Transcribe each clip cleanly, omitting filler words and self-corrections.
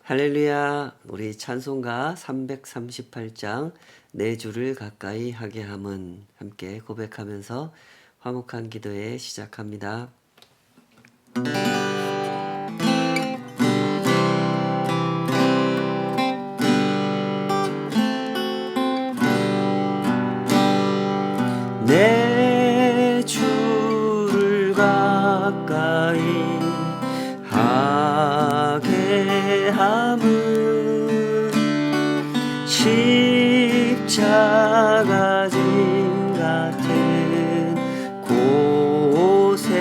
할렐루야. 우리 찬송가 338장 내 주를 가까이 하게 함은 함께 고백하면서 화목한 기도에 시작합니다. 내 주를 가까이 하게 함은 십자가 짐 같은 고생이나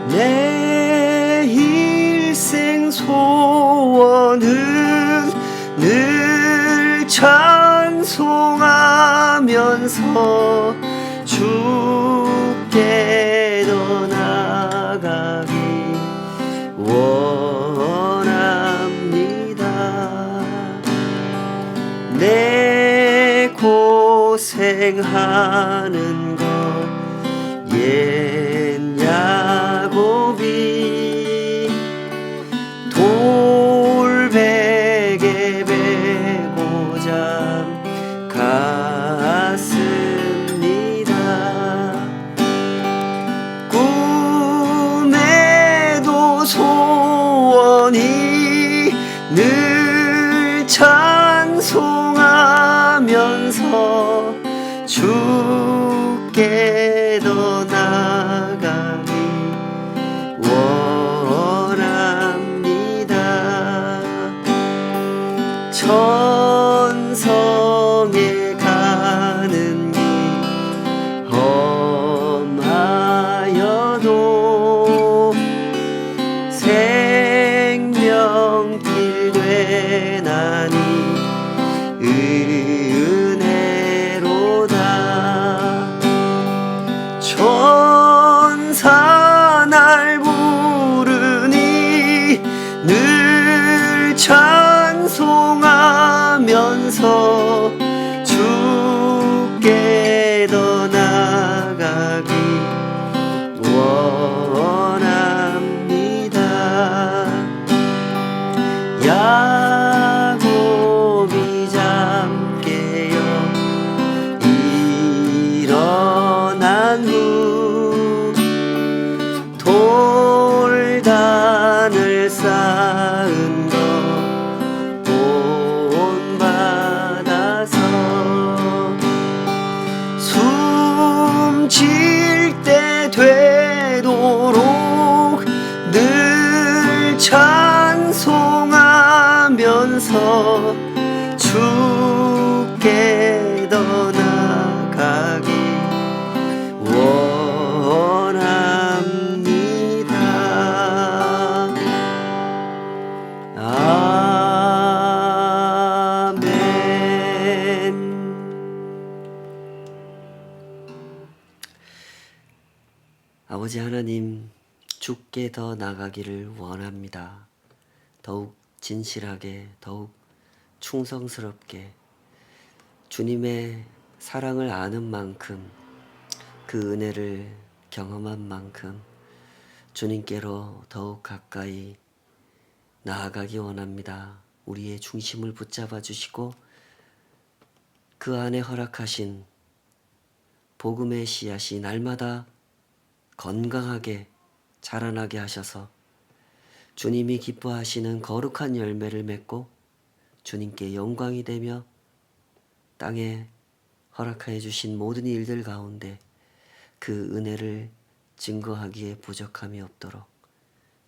내 일생 소원은 늘 찬송하면서 주께 더 나아가기 원합니다. 내 고생하는 것 옛 야곱이 돌베개 베고자 갔습니다. 꿈에도 소원이 늘 찬송하면서 주께 더 나아가기 원합니다. 천성에 가는 길 험하여도 생명길 되나니 은혜로다. 천사 날 부르니 늘 찬송하면서 주께 더 나아가기 원합니다. 야곱이 잠 깨어 일어난 후 돌단을 쌓은 것 본받아서 숨질 때 되도록 늘 찬송하면서 주께 더 나아가기 원합니다. 아멘. 아버지 하나님, 주께 더 나가기를 원합니다. 더욱 진실하게, 더욱 충성스럽게 주님의 사랑을 아는 만큼, 그 은혜를 경험한 만큼 주님께로 더욱 가까이 나아가기 원합니다. 우리의 중심을 붙잡아 주시고 그 안에 허락하신 복음의 씨앗이 날마다 건강하게 자라나게 하셔서 주님이 기뻐하시는 거룩한 열매를 맺고 주님께 영광이 되며 땅에 허락하여 주신 모든 일들 가운데 그 은혜를 증거하기에 부족함이 없도록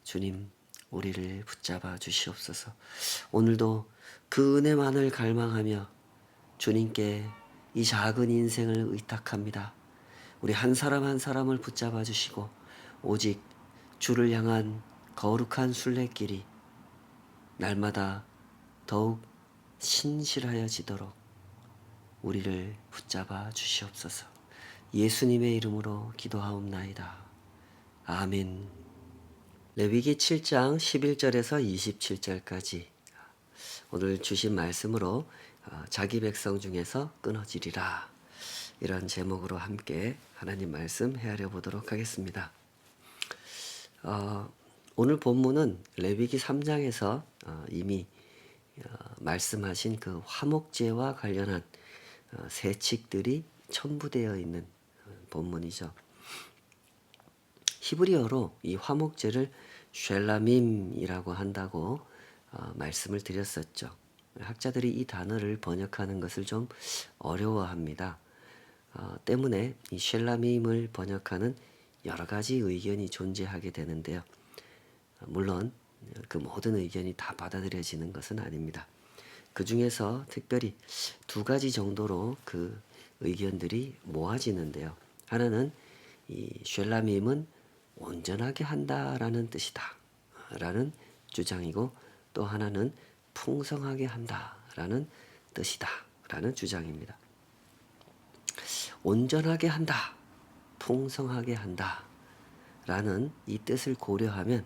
주님 우리를 붙잡아 주시옵소서. 오늘도 그 은혜만을 갈망하며 주님께 이 작은 인생을 의탁합니다. 우리 한 사람 한 사람을 붙잡아 주시고 오직 주를 향한 거룩한 순례길이 날마다 더욱 신실하여지도록 우리를 붙잡아 주시옵소서. 예수님의 이름으로 기도하옵나이다. 아멘. 레위기 7장 11절에서 27절까지 오늘 주신 말씀으로 자기 백성 중에서 끊어지리라, 이런 제목으로 함께 하나님 말씀 헤아려 보도록 하겠습니다. 오늘 본문은 레위기 3장에서 이미 말씀하신 그 화목제와 관련한 세칙들이 첨부되어 있는 본문이죠. 히브리어로 이 화목제를 쉘라밈이라고 한다고 말씀을 드렸었죠. 학자들이 이 단어를 번역하는 것을 좀 어려워합니다. 때문에 이 쉘라밈을 번역하는 여러 가지 의견이 존재하게 되는데요. 물론 그 모든 의견이 다 받아들여지는 것은 아닙니다. 그 중에서 특별히 두 가지 정도로 그 의견들이 모아지는데요. 하나는 이 쉘라밈은 온전하게 한다라는 뜻이다 라는 주장이고, 또 하나는 풍성하게 한다라는 뜻이다 라는 주장입니다. 온전하게 한다, 풍성하게 한다 라는 이 뜻을 고려하면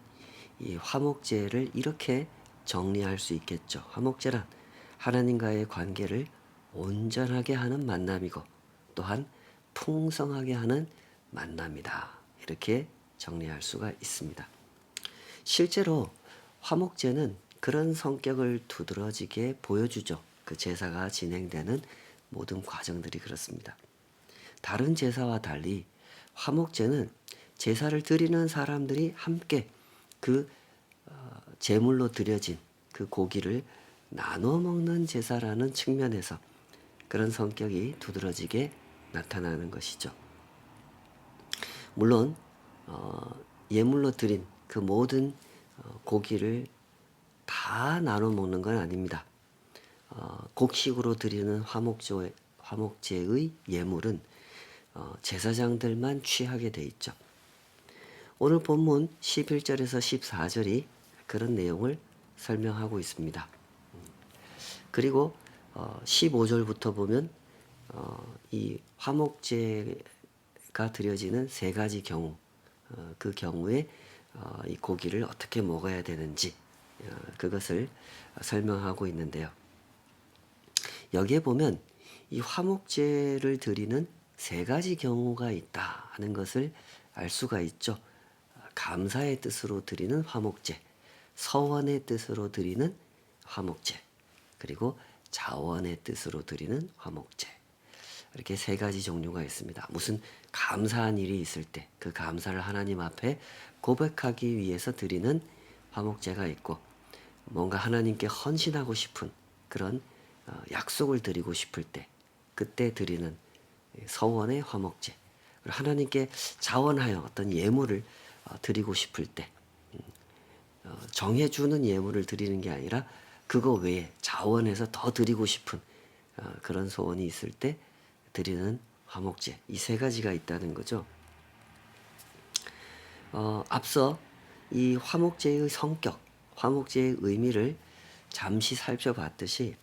이 화목제를 이렇게 정리할 수 있겠죠. 화목제란 하나님과의 관계를 온전하게 하는 만남이고 또한 풍성하게 하는 만남이다. 이렇게 정리할 수가 있습니다. 실제로 화목제는 그런 성격을 두드러지게 보여주죠. 그 제사가 진행되는 모든 과정들이 그렇습니다. 다른 제사와 달리 화목제는 제사를 드리는 사람들이 함께 그 제물로 드려진 그 고기를 나눠 먹는 제사라는 측면에서 그런 성격이 두드러지게 나타나는 것이죠. 물론 예물로 드린 그 모든 고기를 다 나눠 먹는 건 아닙니다. 곡식으로 드리는 화목제의 예물은 제사장들만 취하게 돼 있죠. 오늘 본문 11절에서 14절이 그런 내용을 설명하고 있습니다. 그리고 15절부터 보면 이 화목제가 드려지는 세 가지 경우, 그 경우에 이 고기를 어떻게 먹어야 되는지 그것을 설명하고 있는데요. 여기에 보면 이 화목제를 드리는 세 가지 경우가 있다 하는 것을 알 수가 있죠. 감사의 뜻으로 드리는 화목제, 서원의 뜻으로 드리는 화목제, 그리고 자원의 뜻으로 드리는 화목제. 이렇게 세 가지 종류가 있습니다. 무슨 감사한 일이 있을 때 그 감사를 하나님 앞에 고백하기 위해서 드리는 화목제가 있고, 뭔가 하나님께 헌신하고 싶은 그런 약속을 드리고 싶을 때 그때 드리는 서원의 화목제, 그리고 하나님께 자원하여 어떤 예물을 드리고 싶을 때 정해주는 예물을 드리는 게 아니라 그거 외에 자원해서 더 드리고 싶은 그런 소원이 있을 때 드리는 화목제, 이 세 가지가 있다는 거죠. 앞서 이 화목제의 성격, 화목제의 의미를 잠시 살펴봤듯이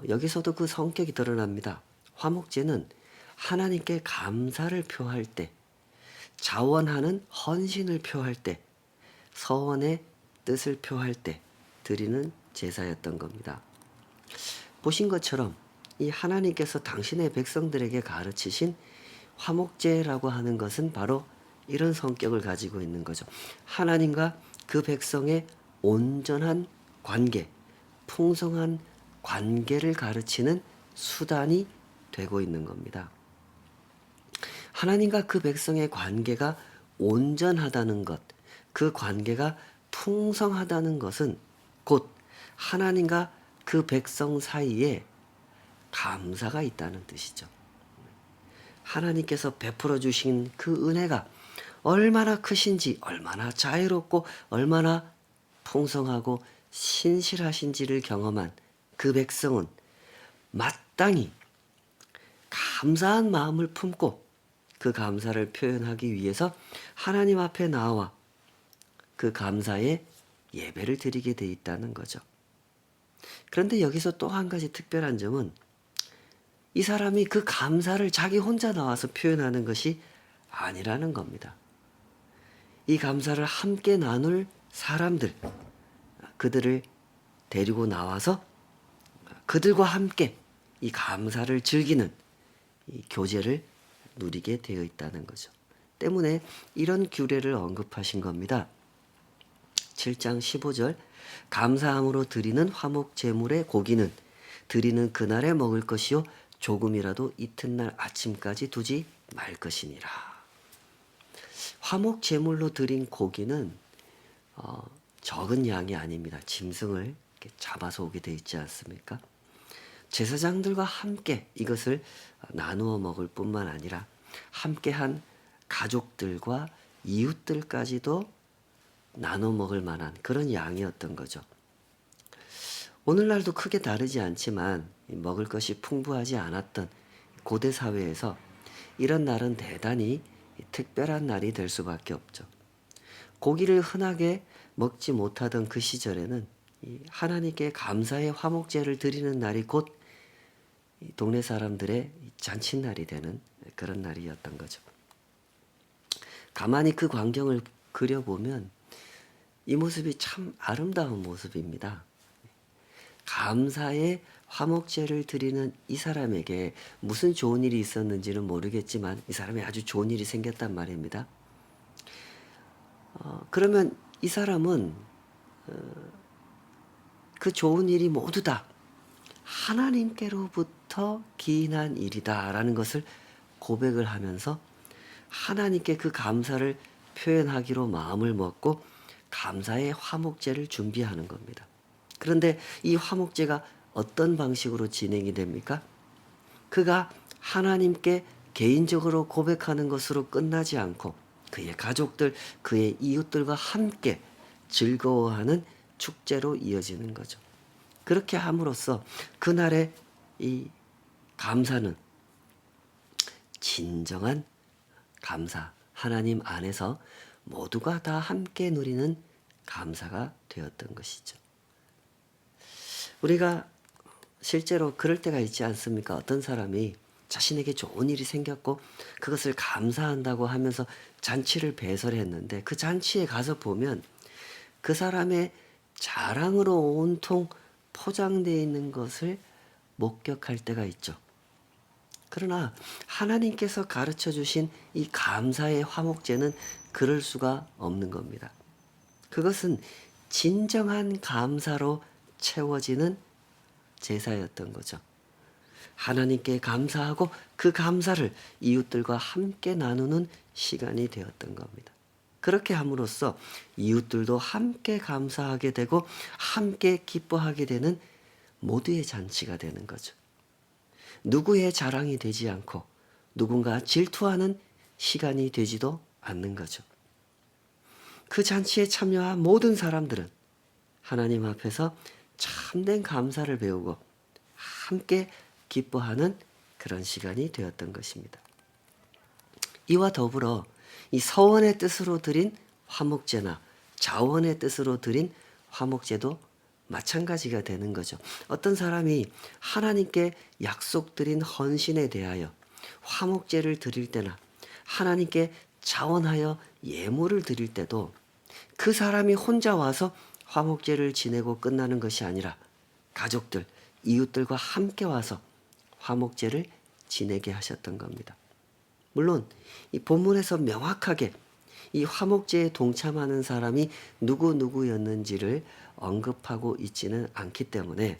여기서도 그 성격이 드러납니다. 화목제는 하나님께 감사를 표할 때, 자원하는 헌신을 표할 때, 서원의 뜻을 표할 때 드리는 제사였던 겁니다. 보신 것처럼 이 하나님께서 당신의 백성들에게 가르치신 화목제라고 하는 것은 바로 이런 성격을 가지고 있는 거죠. 하나님과 그 백성의 온전한 관계, 풍성한 관계를 가르치는 수단이 되고 있는 겁니다. 하나님과 그 백성의 관계가 온전하다는 것, 그 관계가 풍성하다는 것은 곧 하나님과 그 백성 사이에 감사가 있다는 뜻이죠. 하나님께서 베풀어 주신 그 은혜가 얼마나 크신지, 얼마나 자유롭고 얼마나 풍성하고 신실하신지를 경험한 그 백성은 마땅히 감사한 마음을 품고 그 감사를 표현하기 위해서 하나님 앞에 나와 그 감사의 예배를 드리게 돼 있다는 거죠. 그런데 여기서 또 한 가지 특별한 점은 이 사람이 그 감사를 자기 혼자 나와서 표현하는 것이 아니라는 겁니다. 이 감사를 함께 나눌 사람들, 그들을 데리고 나와서 그들과 함께 이 감사를 즐기는 이 교제를 누리게 되어 있다는 거죠. 때문에 이런 규례를 언급하신 겁니다. 7장 15절 감사함으로 드리는 화목 제물의 고기는 드리는 그날에 먹을 것이요 조금이라도 이튿날 아침까지 두지 말 것이니라. 화목 제물로 드린 고기는 적은 양이 아닙니다. 짐승을 이렇게 잡아서 오게 돼 있지 않습니까? 제사장들과 함께 이것을 나누어 먹을 뿐만 아니라 함께한 가족들과 이웃들까지도 나눠 먹을 만한 그런 양이었던 거죠. 오늘날도 크게 다르지 않지만 먹을 것이 풍부하지 않았던 고대 사회에서 이런 날은 대단히 특별한 날이 될 수밖에 없죠. 고기를 흔하게 먹지 못하던 그 시절에는 하나님께 감사의 화목제를 드리는 날이 곧 동네 사람들의 잔칫날이 되는 그런 날이었던 거죠. 가만히 그 광경을 그려보면 이 모습이 참 아름다운 모습입니다. 감사의 화목제를 드리는 이 사람에게 무슨 좋은 일이 있었는지는 모르겠지만 이 사람이 아주 좋은 일이 생겼단 말입니다. 그러면 이 사람은 그 좋은 일이 모두 다 하나님께로부터 기인한 일이다라는 것을 고백을 하면서 하나님께 그 감사를 표현하기로 마음을 먹고 감사의 화목제를 준비하는 겁니다. 그런데 이 화목제가 어떤 방식으로 진행이 됩니까? 그가 하나님께 개인적으로 고백하는 것으로 끝나지 않고 그의 가족들, 그의 이웃들과 함께 즐거워하는 축제로 이어지는 거죠. 그렇게 함으로써 그날의 이 감사는 진정한 감사, 하나님 안에서 모두가 다 함께 누리는 감사가 되었던 것이죠. 우리가 실제로 그럴 때가 있지 않습니까? 어떤 사람이 자신에게 좋은 일이 생겼고 그것을 감사한다고 하면서 잔치를 배설했는데 그 잔치에 가서 보면 그 사람의 자랑으로 온통 포장되어 있는 것을 목격할 때가 있죠. 그러나 하나님께서 가르쳐 주신 이 감사의 화목제는 그럴 수가 없는 겁니다. 그것은 진정한 감사로 채워지는 제사였던 거죠. 하나님께 감사하고 그 감사를 이웃들과 함께 나누는 시간이 되었던 겁니다. 그렇게 함으로써 이웃들도 함께 감사하게 되고 함께 기뻐하게 되는 모두의 잔치가 되는 거죠. 누구의 자랑이 되지 않고 누군가 질투하는 시간이 되지도 않는 거죠. 그 잔치에 참여한 모든 사람들은 하나님 앞에서 참된 감사를 배우고 함께 기뻐하는 그런 시간이 되었던 것입니다. 이와 더불어 이 서원의 뜻으로 드린 화목제나 자원의 뜻으로 드린 화목제도 마찬가지가 되는 거죠. 어떤 사람이 하나님께 약속드린 헌신에 대하여 화목제를 드릴 때나 하나님께 자원하여 예물을 드릴 때도 그 사람이 혼자 와서 화목제를 지내고 끝나는 것이 아니라 가족들, 이웃들과 함께 와서 화목제를 지내게 하셨던 겁니다. 물론 이 본문에서 명확하게 이 화목제에 동참하는 사람이 누구였는지를 언급하고 있지는 않기 때문에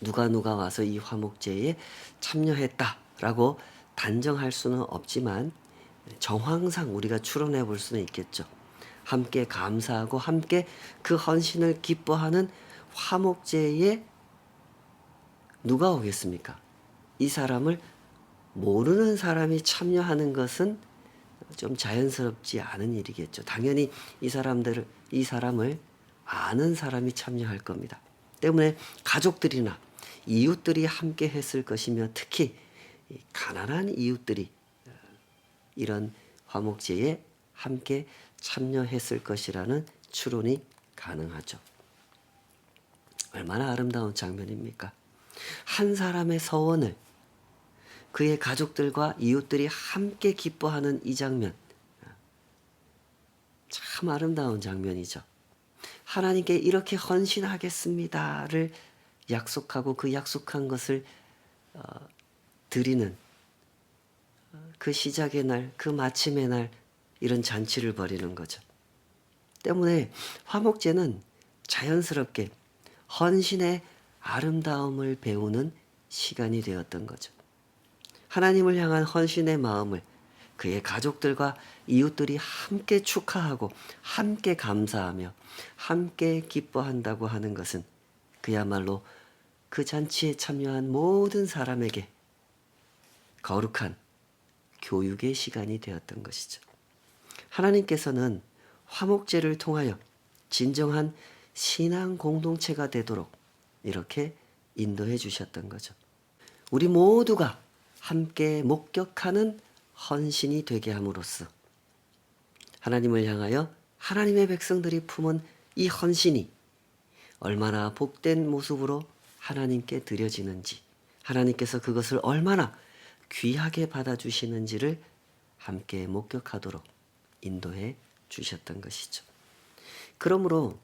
누가 와서 이 화목제에 참여했다라고 단정할 수는 없지만 정황상 우리가 추론해 볼 수는 있겠죠. 함께 감사하고 함께 그 헌신을 기뻐하는 화목제에 누가 오겠습니까? 이 사람을 모르는 사람이 참여하는 것은 좀 자연스럽지 않은 일이겠죠. 당연히 이 사람을 아는 사람이 참여할 겁니다. 때문에 가족들이나 이웃들이 함께 했을 것이며 특히 가난한 이웃들이 이런 화목제에 함께 참여했을 것이라는 추론이 가능하죠. 얼마나 아름다운 장면입니까? 한 사람의 서원을 그의 가족들과 이웃들이 함께 기뻐하는 이 장면, 참 아름다운 장면이죠. 하나님께 이렇게 헌신하겠습니다를 약속하고 그 약속한 것을 드리는 그 시작의 날, 그 마침의 날 이런 잔치를 벌이는 거죠. 때문에 화목제는 자연스럽게 헌신의 아름다움을 배우는 시간이 되었던 거죠. 하나님을 향한 헌신의 마음을 그의 가족들과 이웃들이 함께 축하하고 함께 감사하며 함께 기뻐한다고 하는 것은 그야말로 그 잔치에 참여한 모든 사람에게 거룩한 교육의 시간이 되었던 것이죠. 하나님께서는 화목제를 통하여 진정한 신앙 공동체가 되도록 이렇게 인도해 주셨던 거죠. 우리 모두가 함께 목격하는 헌신이 되게 함으로써 하나님을 향하여 하나님의 백성들이 품은 이 헌신이 얼마나 복된 모습으로 하나님께 드려지는지, 하나님께서 그것을 얼마나 귀하게 받아주시는지를 함께 목격하도록 인도해 주셨던 것이죠. 그러므로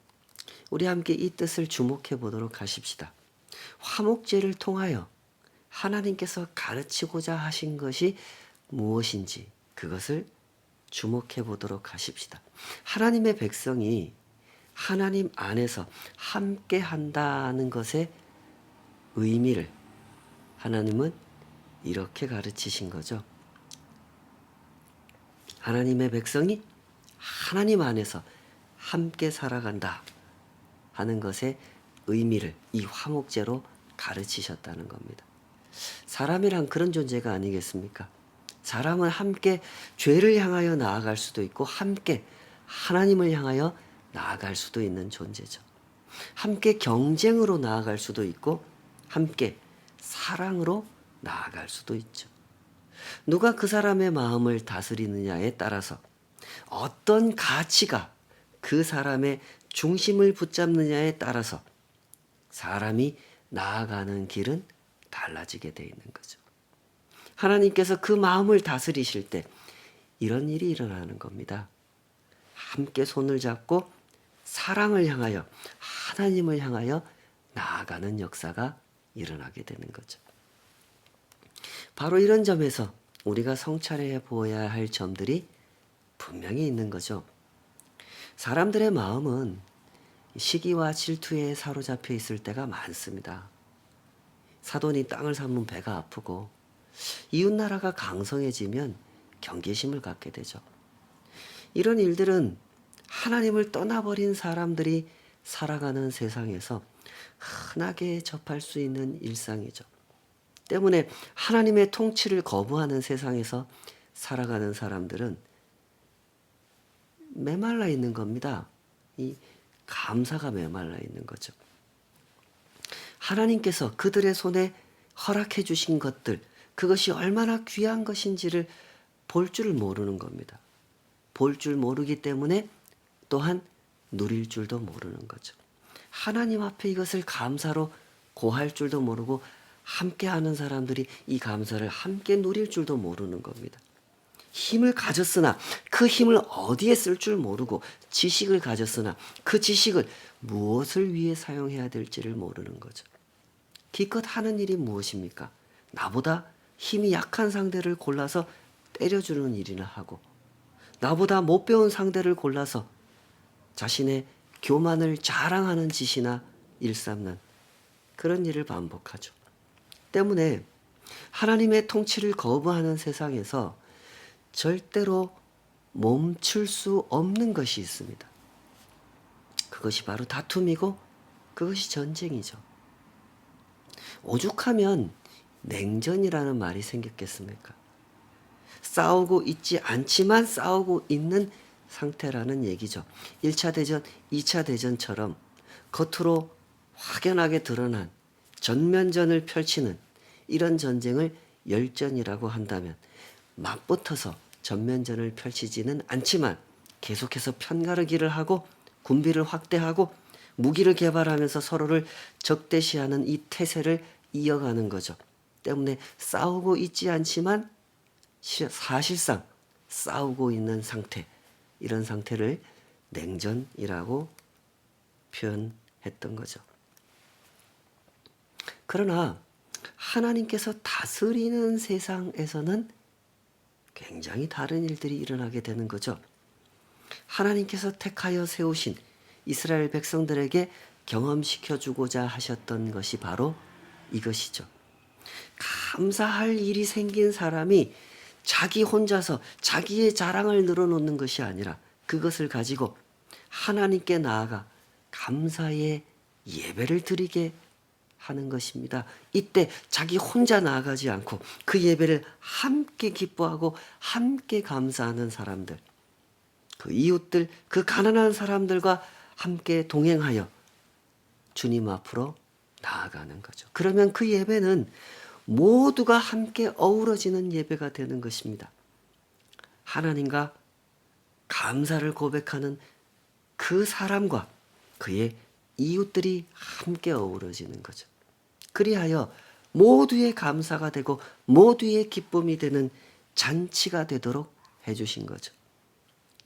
우리 함께 이 뜻을 주목해 보도록 하십시다. 화목제를 통하여 하나님께서 가르치고자 하신 것이 무엇인지 그것을 주목해 보도록 하십시다. 하나님의 백성이 하나님 안에서 함께 한다는 것의 의미를 하나님은 이렇게 가르치신 거죠. 하나님의 백성이 하나님 안에서 함께 살아간다 하는 것의 의미를 이 화목제로 가르치셨다는 겁니다. 사람이란 그런 존재가 아니겠습니까? 사람은 함께 죄를 향하여 나아갈 수도 있고 함께 하나님을 향하여 나아갈 수도 있는 존재죠. 함께 경쟁으로 나아갈 수도 있고 함께 사랑으로 나아갈 수도 있죠. 누가 그 사람의 마음을 다스리느냐에 따라서 어떤 가치가 그 사람의 중심을 붙잡느냐에 따라서 사람이 나아가는 길은 달라지게 되어 있는 거죠. 하나님께서 그 마음을 다스리실 때 이런 일이 일어나는 겁니다. 함께 손을 잡고 사랑을 향하여 하나님을 향하여 나아가는 역사가 일어나게 되는 거죠. 바로 이런 점에서 우리가 성찰해 보아야 할 점들이 분명히 있는 거죠. 사람들의 마음은 시기와 질투에 사로잡혀 있을 때가 많습니다. 사돈이 땅을 사면 배가 아프고 이웃나라가 강성해지면 경계심을 갖게 되죠. 이런 일들은 하나님을 떠나버린 사람들이 살아가는 세상에서 흔하게 접할 수 있는 일상이죠. 때문에 하나님의 통치를 거부하는 세상에서 살아가는 사람들은 메말라 있는 겁니다. 이 감사가 메말라 있는 거죠. 하나님께서 그들의 손에 허락해 주신 것들, 그것이 얼마나 귀한 것인지를 볼 줄 모르는 겁니다. 볼 줄 모르기 때문에 또한 누릴 줄도 모르는 거죠. 하나님 앞에 이것을 감사로 고할 줄도 모르고 함께 하는 사람들이 이 감사를 함께 누릴 줄도 모르는 겁니다. 힘을 가졌으나 그 힘을 어디에 쓸 줄 모르고 지식을 가졌으나 그 지식을 무엇을 위해 사용해야 될지를 모르는 거죠. 기껏 하는 일이 무엇입니까? 나보다 힘이 약한 상대를 골라서 때려주는 일이나 하고 나보다 못 배운 상대를 골라서 자신의 교만을 자랑하는 짓이나 일삼는 그런 일을 반복하죠. 때문에 하나님의 통치를 거부하는 세상에서 절대로 멈출 수 없는 것이 있습니다. 그것이 바로 다툼이고 그것이 전쟁이죠. 오죽하면 냉전이라는 말이 생겼겠습니까? 싸우고 있지 않지만 싸우고 있는 상태라는 얘기죠. 1차 대전, 2차 대전처럼 겉으로 확연하게 드러난 전면전을 펼치는 이런 전쟁을 열전이라고 한다면 맞붙어서 전면전을 펼치지는 않지만 계속해서 편가르기를 하고 군비를 확대하고 무기를 개발하면서 서로를 적대시하는 이 태세를 이어가는 거죠. 때문에 싸우고 있지 않지만 사실상 싸우고 있는 상태, 이런 상태를 냉전이라고 표현했던 거죠. 그러나 하나님께서 다스리는 세상에서는 굉장히 다른 일들이 일어나게 되는 거죠. 하나님께서 택하여 세우신 이스라엘 백성들에게 경험시켜 주고자 하셨던 것이 바로 이것이죠. 감사할 일이 생긴 사람이 자기 혼자서 자기의 자랑을 늘어놓는 것이 아니라 그것을 가지고 하나님께 나아가 감사의 예배를 드리게 하는 것입니다. 이때 자기 혼자 나아가지 않고 그 예배를 함께 기뻐하고 함께 감사하는 사람들, 그 이웃들, 그 가난한 사람들과 함께 동행하여 주님 앞으로 나아가는 거죠. 그러면 그 예배는 모두가 함께 어우러지는 예배가 되는 것입니다. 하나님과 감사를 고백하는 그 사람과 그의 이웃들이 함께 어우러지는 거죠. 그리하여 모두의 감사가 되고 모두의 기쁨이 되는 잔치가 되도록 해주신 거죠.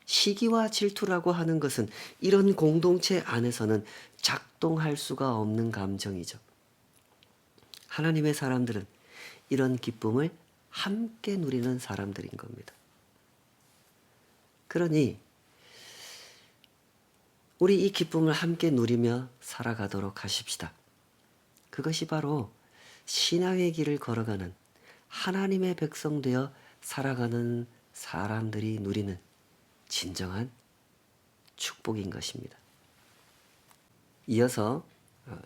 시기와 질투라고 하는 것은 이런 공동체 안에서는 작동할 수가 없는 감정이죠. 하나님의 사람들은 이런 기쁨을 함께 누리는 사람들인 겁니다. 그러니 우리 이 기쁨을 함께 누리며 살아가도록 하십시다. 그것이 바로 신앙의 길을 걸어가는 하나님의 백성 되어 살아가는 사람들이 누리는 진정한 축복인 것입니다. 이어서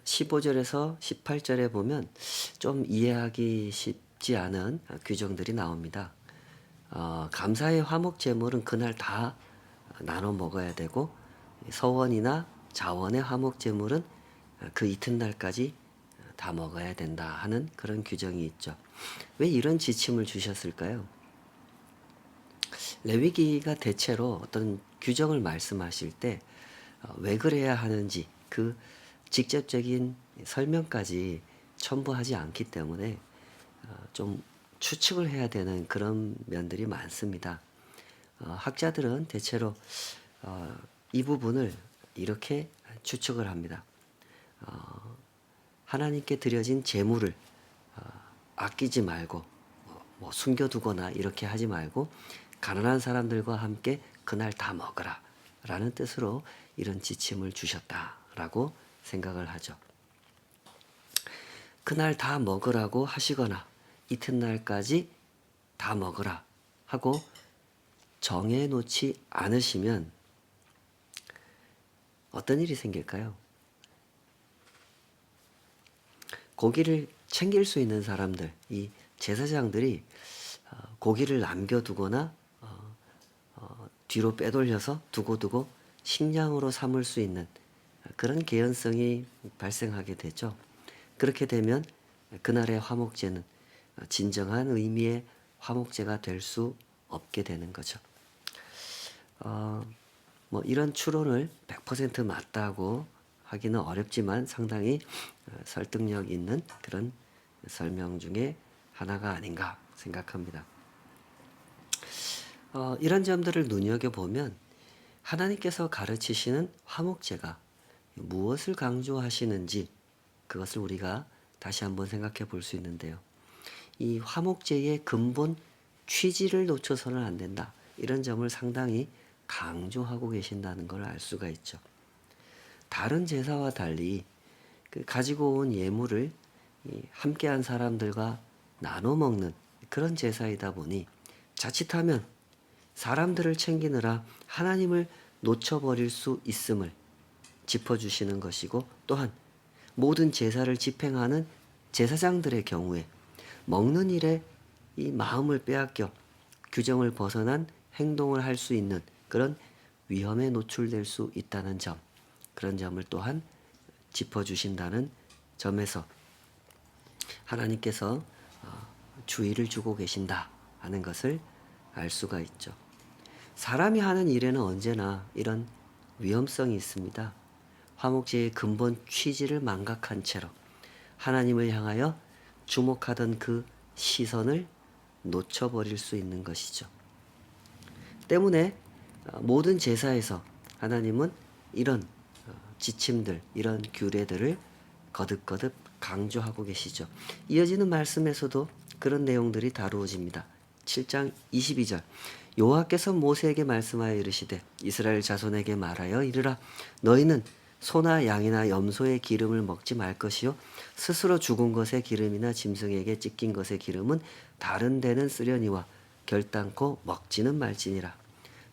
15절에서 18절에 보면 좀 이해하기 쉽지 않은 규정들이 나옵니다. 감사의 화목 제물은 그날 다 나눠 먹어야 되고 서원이나 자원의 화목 제물은 그 이튿날까지 다 먹어야 된다 하는 그런 규정이 있죠. 왜 이런 지침을 주셨을까요? 레위기가 대체로 어떤 규정을 말씀하실 때 왜 그래야 하는지 그 직접적인 설명까지 첨부하지 않기 때문에 좀 추측을 해야 되는 그런 면들이 많습니다. 학자들은 대체로 이 부분을 이렇게 추측을 합니다. 하나님께 드려진 제물을 아끼지 말고 뭐 숨겨두거나 이렇게 하지 말고 가난한 사람들과 함께 그날 다 먹어라 라는 뜻으로 이런 지침을 주셨다라고 생각을 하죠. 그날 다 먹으라고 하시거나 이튿날까지 다 먹으라 하고 정해놓지 않으시면 어떤 일이 생길까요? 고기를 챙길 수 있는 사람들, 이 제사장들이 고기를 남겨두거나 뒤로 빼돌려서 두고두고 식량으로 삼을 수 있는 그런 개연성이 발생하게 되죠. 그렇게 되면 그날의 화목제는 진정한 의미의 화목제가 될 수 없게 되는 거죠. 뭐 이런 추론을 100% 맞다고 하기는 어렵지만 상당히 설득력 있는 그런 설명 중에 하나가 아닌가 생각합니다. 이런 점들을 눈여겨보면 하나님께서 가르치시는 화목제가 무엇을 강조하시는지 그것을 우리가 다시 한번 생각해 볼 수 있는데요. 이 화목제의 근본 취지를 놓쳐서는 안 된다. 이런 점을 상당히 강조하고 계신다는 걸 알 수가 있죠. 다른 제사와 달리 그 가지고 온 예물을 함께한 사람들과 나눠 먹는 그런 제사이다 보니 자칫하면 사람들을 챙기느라 하나님을 놓쳐버릴 수 있음을 짚어주시는 것이고 또한 모든 제사를 집행하는 제사장들의 경우에 먹는 일에 이 마음을 빼앗겨 규정을 벗어난 행동을 할 수 있는 그런 위험에 노출될 수 있다는 점, 그런 점을 또한 짚어주신다는 점에서 하나님께서 주의를 주고 계신다 하는 것을 알 수가 있죠. 사람이 하는 일에는 언제나 이런 위험성이 있습니다. 화목제의 근본 취지를 망각한 채로 하나님을 향하여 주목하던 그 시선을 놓쳐버릴 수 있는 것이죠. 때문에 모든 제사에서 하나님은 이런 지침들, 이런 규례들을 거듭거듭 강조하고 계시죠. 이어지는 말씀에서도 그런 내용들이 다루어집니다. 7장 22절 여호와께서 모세에게 말씀하여 이르시되 이스라엘 자손에게 말하여 이르라 너희는 소나 양이나 염소의 기름을 먹지 말 것이요 스스로 죽은 것의 기름이나 짐승에게 찢긴 것의 기름은 다른 데는 쓰려니와 결단코 먹지는 말지니라.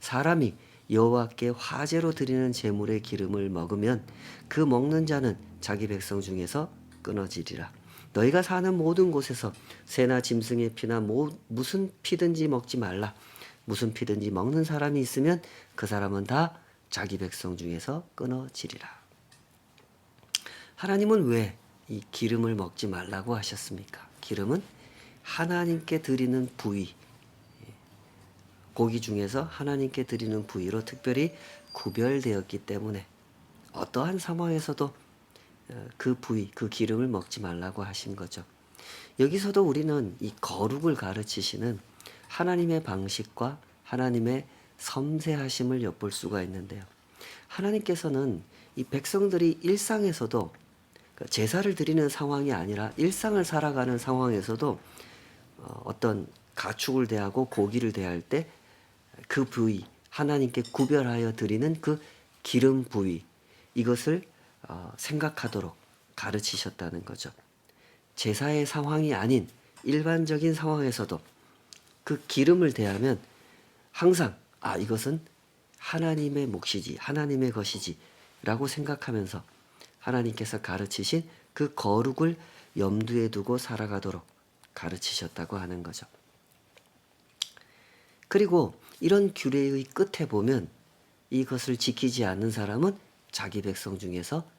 사람이 여호와께 화제로 드리는 제물의 기름을 먹으면 그 먹는 자는 자기 백성 중에서 끊어지리라. 너희가 사는 모든 곳에서 새나 짐승의 피나 무슨 피든지 먹지 말라. 무슨 피든지 먹는 사람이 있으면 그 사람은 다 자기 백성 중에서 끊어지리라. 하나님은 왜 이 기름을 먹지 말라고 하셨습니까? 기름은 하나님께 드리는 부위, 고기 중에서 하나님께 드리는 부위로 특별히 구별되었기 때문에 어떠한 상황에서도 그 부위, 그 기름을 먹지 말라고 하신 거죠. 여기서도 우리는 이 거룩을 가르치시는 하나님의 방식과 하나님의 섬세하심을 엿볼 수가 있는데요. 하나님께서는 이 백성들이 일상에서도 제사를 드리는 상황이 아니라 일상을 살아가는 상황에서도 어떤 가축을 대하고 고기를 대할 때 그 부위, 하나님께 구별하여 드리는 그 기름 부위, 이것을 생각하도록 가르치셨다는 거죠. 제사의 상황이 아닌 일반적인 상황에서도 그 기름을 대하면 항상 이것은 하나님의 몫이지, 하나님의 것이지 라고 생각하면서 하나님께서 가르치신 그 거룩을 염두에 두고 살아가도록 가르치셨다고 하는 거죠. 그리고 이런 규례의 끝에 보면 이것을 지키지 않는 사람은 자기 백성 중에서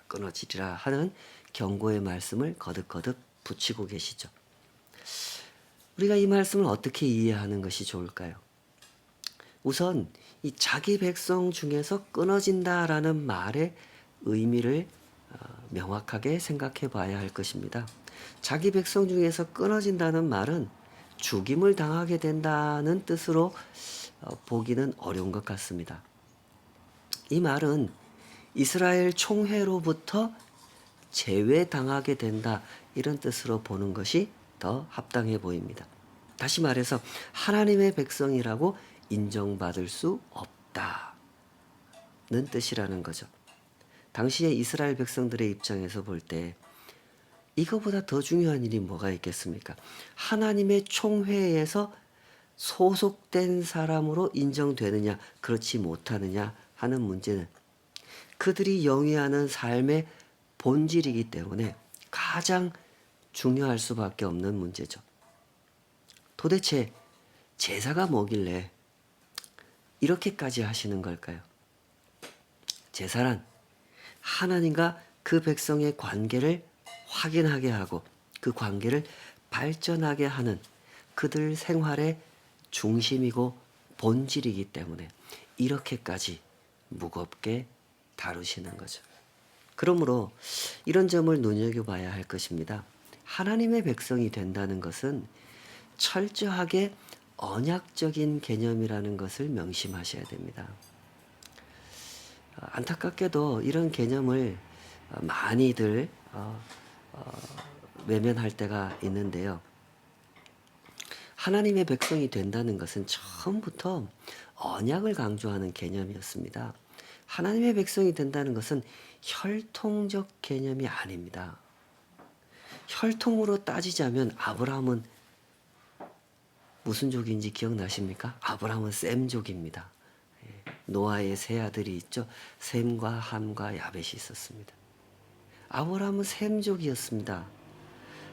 끊어지리라 하는 경고의 말씀을 거듭거듭 붙이고 계시죠. 우리가 이 말씀을 어떻게 이해하는 것이 좋을까요? 우선 이 자기 백성 중에서 끊어진다라는 말의 의미를 명확하게 생각해 봐야 할 것입니다. 자기 백성 중에서 끊어진다는 말은 죽임을 당하게 된다는 뜻으로 보기는 어려운 것 같습니다. 이 말은 이스라엘 총회로부터 제외당하게 된다 이런 뜻으로 보는 것이 더 합당해 보입니다. 다시 말해서 하나님의 백성이라고 인정받을 수 없다는 뜻이라는 거죠. 당시에 이스라엘 백성들의 입장에서 볼 때 이거보다 더 중요한 일이 뭐가 있겠습니까? 하나님의 총회에서 소속된 사람으로 인정되느냐 그렇지 못하느냐 하는 문제는 그들이 영위하는 삶의 본질이기 때문에 가장 중요할 수밖에 없는 문제죠. 도대체 제사가 뭐길래 이렇게까지 하시는 걸까요? 제사란 하나님과 그 백성의 관계를 확인하게 하고 그 관계를 발전하게 하는 그들 생활의 중심이고 본질이기 때문에 이렇게까지 무겁게 다루시는 거죠. 그러므로 이런 점을 눈여겨봐야 할 것입니다. 하나님의 백성이 된다는 것은 철저하게 언약적인 개념이라는 것을 명심하셔야 됩니다. 안타깝게도 이런 개념을 많이들 외면할 때가 있는데요. 하나님의 백성이 된다는 것은 처음부터 언약을 강조하는 개념이었습니다. 하나님의 백성이 된다는 것은 혈통적 개념이 아닙니다. 혈통으로 따지자면 아브라함은 무슨 족인지 기억나십니까? 아브라함은 셈족입니다. 노아의 세 아들이 있죠. 셈과 함과 야벳이 있었습니다. 아브라함은 셈족이었습니다.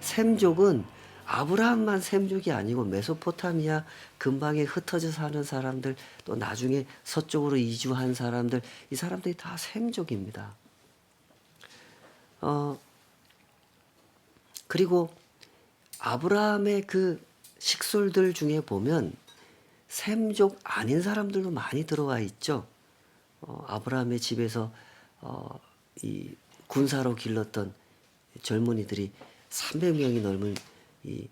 셈족은 아브라함만 셈족이 아니고 메소포타미아 근방에 흩어져 사는 사람들 또 나중에 서쪽으로 이주한 사람들 이 사람들이 다 셈족입니다. 그리고 아브라함의 그 식솔들 중에 보면 셈족 아닌 사람들도 많이 들어와 있죠. 아브라함의 집에서 이 군사로 길렀던 젊은이들이 300명이 넘는 이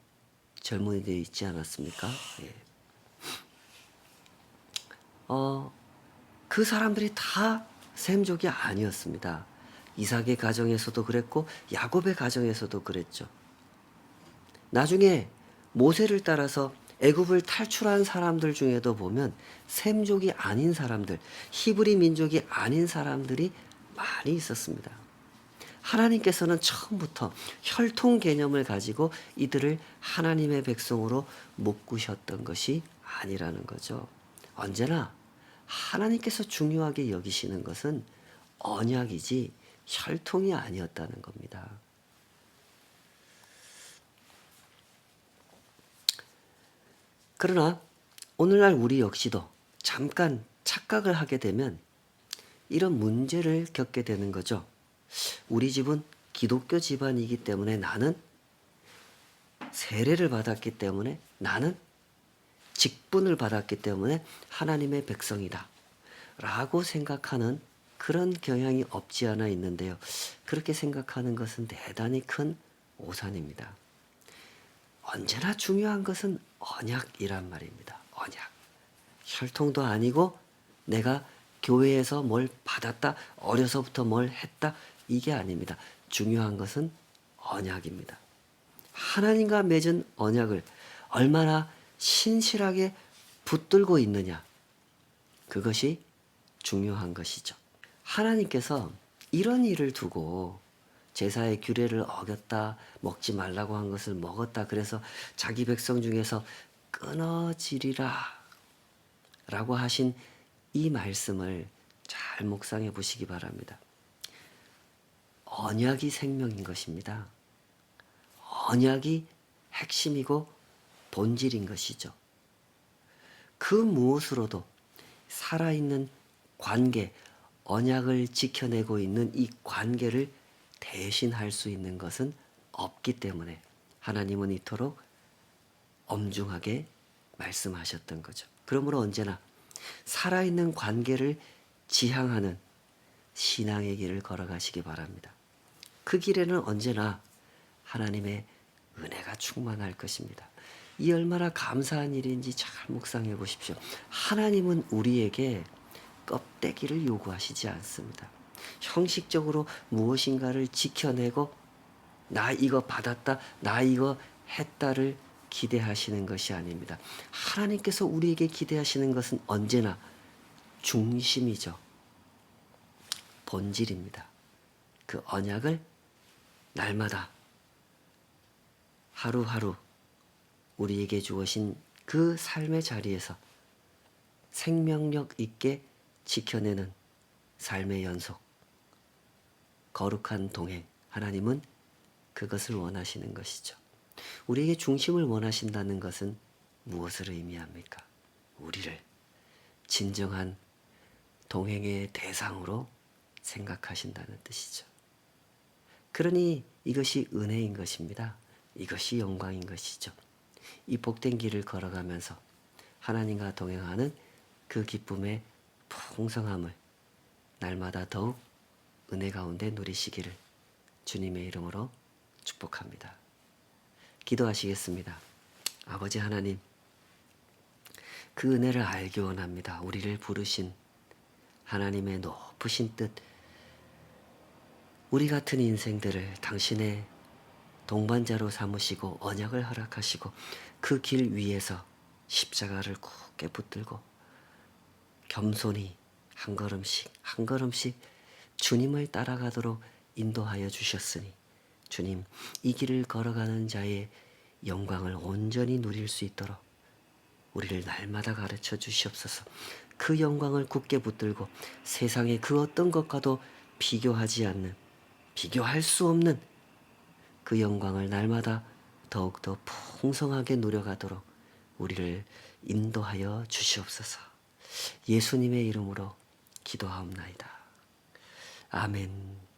젊은이들이 있지 않았습니까? 예. 그 사람들이 다 셈족이 아니었습니다. 이삭의 가정에서도 그랬고 야곱의 가정에서도 그랬죠. 나중에 모세를 따라서 애굽을 탈출한 사람들 중에도 보면 셈족이 아닌 사람들, 히브리 민족이 아닌 사람들이 많이 있었습니다. 하나님께서는 처음부터 혈통 개념을 가지고 이들을 하나님의 백성으로 묶으셨던 것이 아니라는 거죠. 언제나 하나님께서 중요하게 여기시는 것은 언약이지 혈통이 아니었다는 겁니다. 그러나 오늘날 우리 역시도 잠깐 착각을 하게 되면 이런 문제를 겪게 되는 거죠. 우리 집은 기독교 집안이기 때문에 나는 세례를 받았기 때문에 나는 직분을 받았기 때문에 하나님의 백성이다 라고 생각하는 그런 경향이 없지 않아 있는데요. 그렇게 생각하는 것은 대단히 큰 오산입니다. 언제나 중요한 것은 언약이란 말입니다. 언약. 혈통도 아니고 내가 교회에서 뭘 받았다, 어려서부터 뭘 했다, 이게 아닙니다. 중요한 것은 언약입니다. 하나님과 맺은 언약을 얼마나 신실하게 붙들고 있느냐, 그것이 중요한 것이죠. 하나님께서 이런 일을 두고 제사의 규례를 어겼다, 먹지 말라고 한 것을 먹었다, 그래서 자기 백성 중에서 끊어지리라 라고 하신 이 말씀을 잘 묵상해 보시기 바랍니다. 언약이 생명인 것입니다. 언약이 핵심이고 본질인 것이죠. 그 무엇으로도 살아있는 관계, 언약을 지켜내고 있는 이 관계를 대신할 수 있는 것은 없기 때문에 하나님은 이토록 엄중하게 말씀하셨던 거죠. 그러므로 언제나 살아있는 관계를 지향하는 신앙의 길을 걸어가시기 바랍니다. 그 길에는 언제나 하나님의 은혜가 충만할 것입니다. 이 얼마나 감사한 일인지 잘 묵상해 보십시오. 하나님은 우리에게 껍데기를 요구하시지 않습니다. 형식적으로 무엇인가를 지켜내고 나 이거 받았다, 나 이거 했다를 기대하시는 것이 아닙니다. 하나님께서 우리에게 기대하시는 것은 언제나 중심이죠. 본질입니다. 그 언약을 날마다 하루하루 우리에게 주어진 그 삶의 자리에서 생명력 있게 지켜내는 삶의 연속, 거룩한 동행, 하나님은 그것을 원하시는 것이죠. 우리에게 중심을 원하신다는 것은 무엇을 의미합니까? 우리를 진정한 동행의 대상으로 생각하신다는 뜻이죠. 그러니 이것이 은혜인 것입니다. 이것이 영광인 것이죠. 이 복된 길을 걸어가면서 하나님과 동행하는 그 기쁨의 풍성함을 날마다 더욱 은혜 가운데 누리시기를 주님의 이름으로 축복합니다. 기도하시겠습니다. 아버지 하나님, 그 은혜를 알기 원합니다. 우리를 부르신 하나님의 높으신 뜻, 우리 같은 인생들을 당신의 동반자로 삼으시고 언약을 허락하시고 그 길 위에서 십자가를 굳게 붙들고 겸손히 한 걸음씩 한 걸음씩 주님을 따라가도록 인도하여 주셨으니 주님, 이 길을 걸어가는 자의 영광을 온전히 누릴 수 있도록 우리를 날마다 가르쳐 주시옵소서. 그 영광을 굳게 붙들고 세상의 그 어떤 것과도 비교하지 않는, 비교할 수 없는 그 영광을 날마다 더욱더 풍성하게 누려가도록 우리를 인도하여 주시옵소서. 예수님의 이름으로 기도하옵나이다. 아멘.